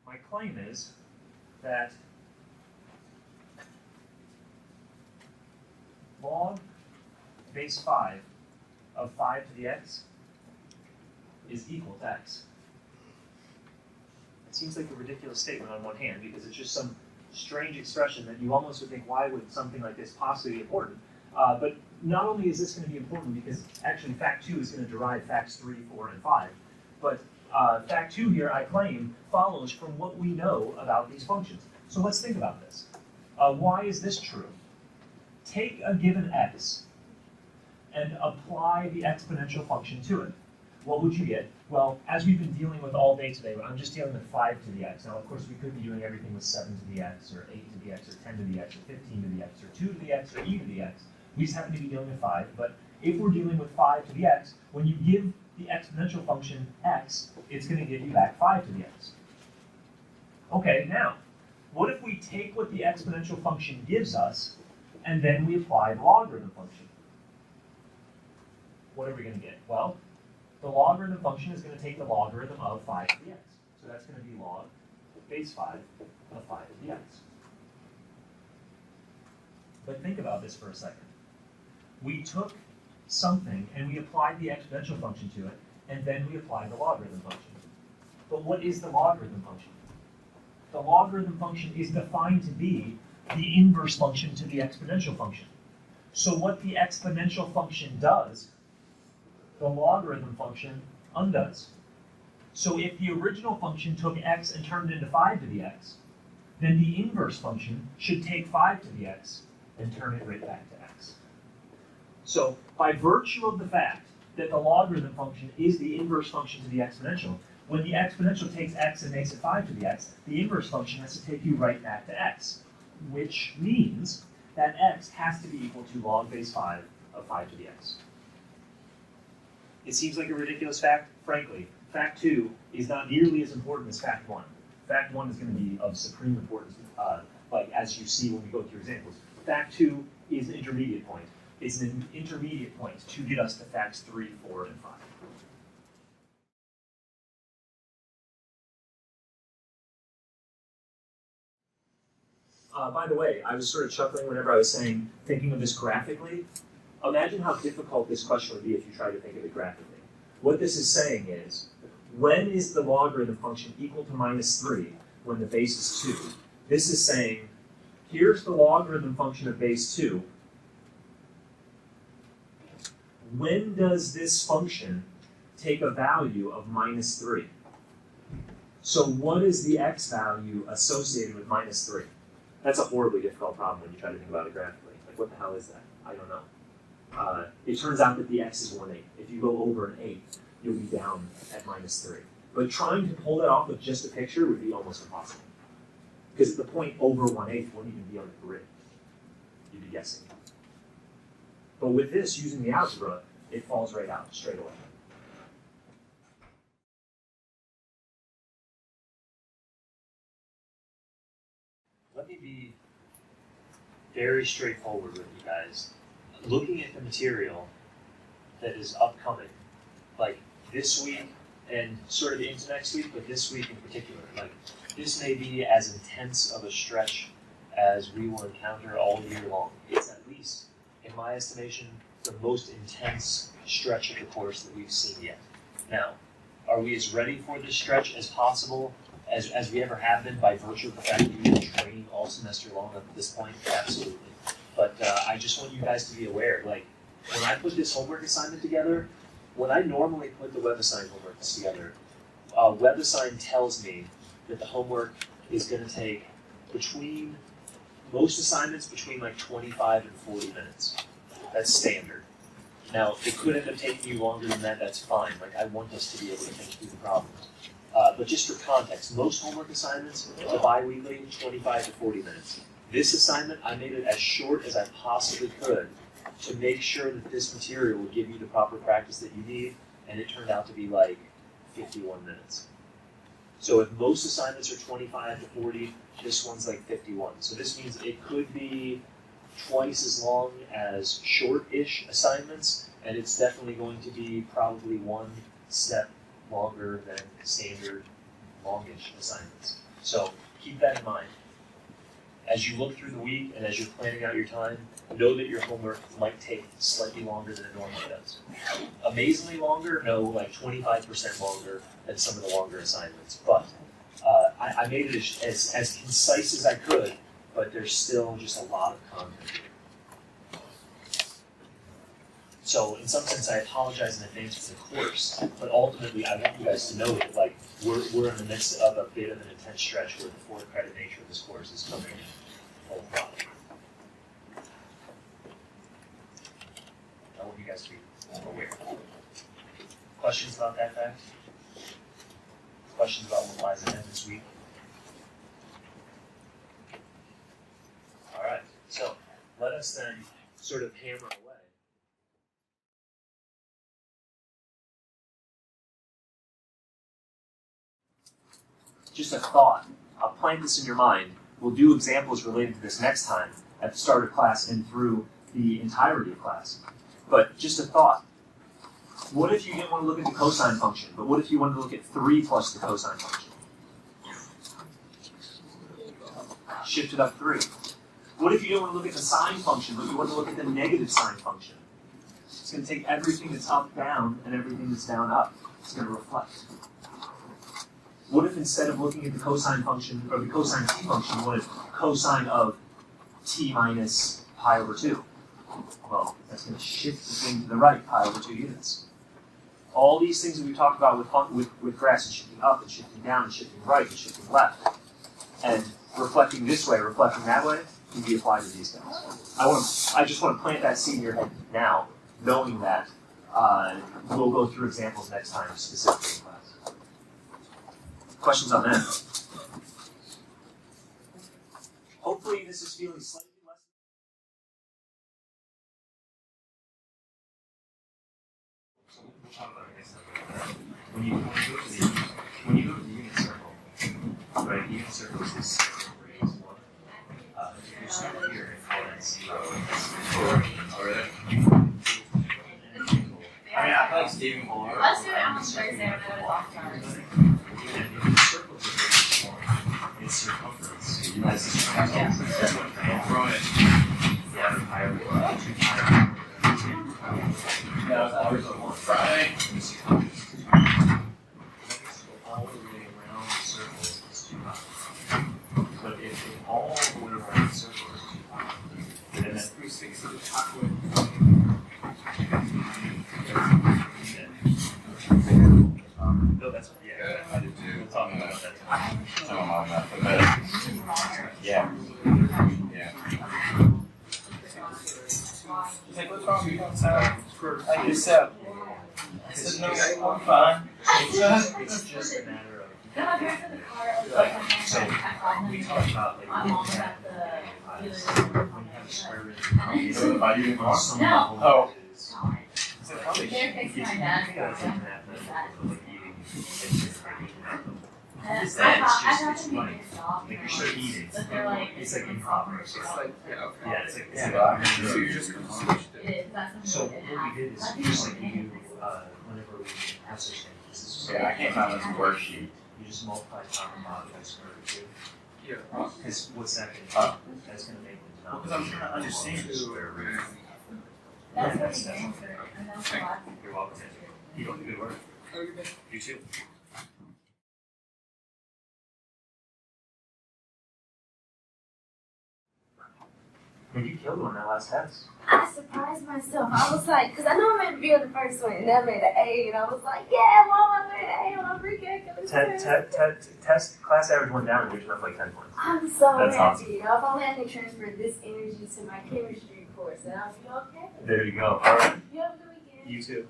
my claim is that log base 5 of 5 to the x is equal to x. It seems like a ridiculous statement on one hand because it's just some strange expression that you almost would think, why would something like this possibly be important? But not only is this going to be important because actually fact 2 is going to derive facts 3, 4, and 5, but fact 2 here, I claim, follows from what we know about these functions. So let's think about this. Why is this true? Take a given x and apply the exponential function to it. What would you get? Well, as we've been dealing with all day today, I'm just dealing with 5 to the x. Now, of course, we could be doing everything with 7 to the x, or 8 to the x, or 10 to the x, or 15 to the x, or 2 to the x, or e to the x. We just happen to be dealing with 5. But if we're dealing with 5 to the x, when you give the exponential function x, it's going to give you back 5 to the x. Okay, now, what if we take what the exponential function gives us, and then we apply the logarithm function? What are we going to get? Well, the logarithm function is going to take the logarithm of 5 to the x. So that's going to be log base 5 of 5 to the x. But think about this for a second. We took something and we applied the exponential function to it, and then we applied the logarithm function. But what is the logarithm function? The logarithm function is defined to be the inverse function to the exponential function. So what the exponential function does, the logarithm function undoes. So if the original function took x and turned it into 5 to the x, then the inverse function should take 5 to the x and turn it right back to x. So by virtue of the fact that the logarithm function is the inverse function to the exponential, when the exponential takes x and makes it 5 to the x, the inverse function has to take you right back to x, which means that x has to be equal to log base 5 of 5 to the x. It seems like a ridiculous fact. Frankly, fact 2 is not nearly as important as fact 1. Fact 1 is going to be of supreme importance, like as you see when we go through examples. Fact 2 is an intermediate point. It's an intermediate point to get us to facts 3, 4, and 5. By the way, I was sort of chuckling whenever I was saying, thinking of this graphically. Imagine how difficult this question would be if you try to think of it graphically. What this is saying is, when is the logarithm function equal to minus 3 when the base is 2? This is saying, here's the logarithm function of base 2. When does this function take a value of minus 3? So what is the x value associated with minus 3? That's a horribly difficult problem when you try to think about it graphically. Like, what the hell is that? I don't know. It turns out that the x is 1/8. If you go over an 8, you'll be down at minus 3. But trying to pull that off with just a picture would be almost impossible. Because the point over 1/8 wouldn't even be on the grid. You'd be guessing. But with this, using the algebra, it falls right out, straight away. Let me be very straightforward with you guys. Looking at the material that is upcoming, like this week and sort of into next week, but this week in particular, like this may be as intense of a stretch as we will encounter all year long. It's at least, in my estimation, the most intense stretch of the course that we've seen yet. Now, are we as ready for this stretch as possible as we ever have been by virtue of the fact that we've been training all semester long up to this point? Absolutely. But I just want you guys to be aware, like, when I put this homework assignment together, when I normally put the WebAssign homework together, WebAssign tells me that the homework is going to take between, most assignments, between like 25 and 40 minutes. That's standard. Now, it could end up taking you longer than that, that's fine. Like, I want us to be able to think through the problem. But just for context, most homework assignments are bi-weekly, 25 to 40 minutes. This assignment, I made it as short as I possibly could to make sure that this material would give you the proper practice that you need, and it turned out to be like 51 minutes. So if most assignments are 25 to 40, this one's like 51. So this means it could be twice as long as short-ish assignments, and it's definitely going to be probably one step longer than standard longish assignments. So keep that in mind. As you look through the week and as you're planning out your time, know that your homework might take slightly longer than it normally does. Amazingly longer? No, like 25% longer than some of the longer assignments. But I made it as concise as I could, but there's still just a lot of content here. So in some sense, I apologize in advance for the course, but ultimately I want you guys to know that like we're in the midst of a bit of an intense stretch where the 4-credit nature of this course is coming full throttle. I want you guys to be aware. Questions about that fact? Questions about what lies ahead this week? All right, so let us then sort of hammer away. Just a thought. I'll plant this in your mind. We'll do examples related to this next time at the start of class and through the entirety of class. But just a thought. What if you didn't want to look at the cosine function, but what if you wanted to look at 3 plus the cosine function? Shift it up 3. What if you didn't want to look at the sine function, but you want to look at the negative sine function? It's going to take everything that's up, down, and everything that's down, up. It's going to reflect. What if instead of looking at the cosine function, or the cosine t function, you wanted cosine of t minus pi over 2? Well, that's going to shift the thing to the right, pi over 2 units. All these things that we talked about with graphs and shifting up and shifting down and shifting right and shifting left, and reflecting this way, reflecting that way, can be applied to these guys. I just want to plant that seed in your head now, knowing that we'll go through examples next time specifically in class. Questions on that? Hopefully this is feeling slightly less. We'll talk about it next time. When you go to the unit circle, right? The unit circle is this circle where A is 1. If you start here and call that 0, I mean, I like Stephen Moore. Let's do it on Thursday when I go to off charts. The circle is a very long. Its circumference. You guys just have to throw it. Yeah, higher. Yeah, it's always Friday. All the way around the circle is too high. But if all the way around the circle is too high, then that 360 is halfway. No, that's what, yeah, I did too. We'll talk about that. Yeah. Yeah. He's like, what's wrong with you? I just said, no, I'm fine. It's just a matter of. So we talked about like when you have a square root on some level. Oh. They're fixing my dad's It's just funny. Like you're sort of eating. but they're like, It's like improper. It's like, Yeah, it's like so you're just going to switch it. So what we did is just like we do whenever we have such things. Yeah, I can't find this worksheet. You just multiply top and bottom by square root 2. Yeah. Because what's that going to do? That's going to make the denominator. Because I'm trying to understand square root. that's what he answered, and that's a lot. You're welcome. You don't do good work. Oh, you're good. You too. And you killed one that last test. I surprised myself. I was like, because I know I meant to be on the first one, and then I made an A, and I was like, yeah, Mom, I made an A on Precalculus. Test class average went down and you're up like 10 points. I'm so That's happy. awesome. You know, if only I can transfer this energy to my chemistry course, then I'll be okay. There you go. All right. You have a good weekend. You too.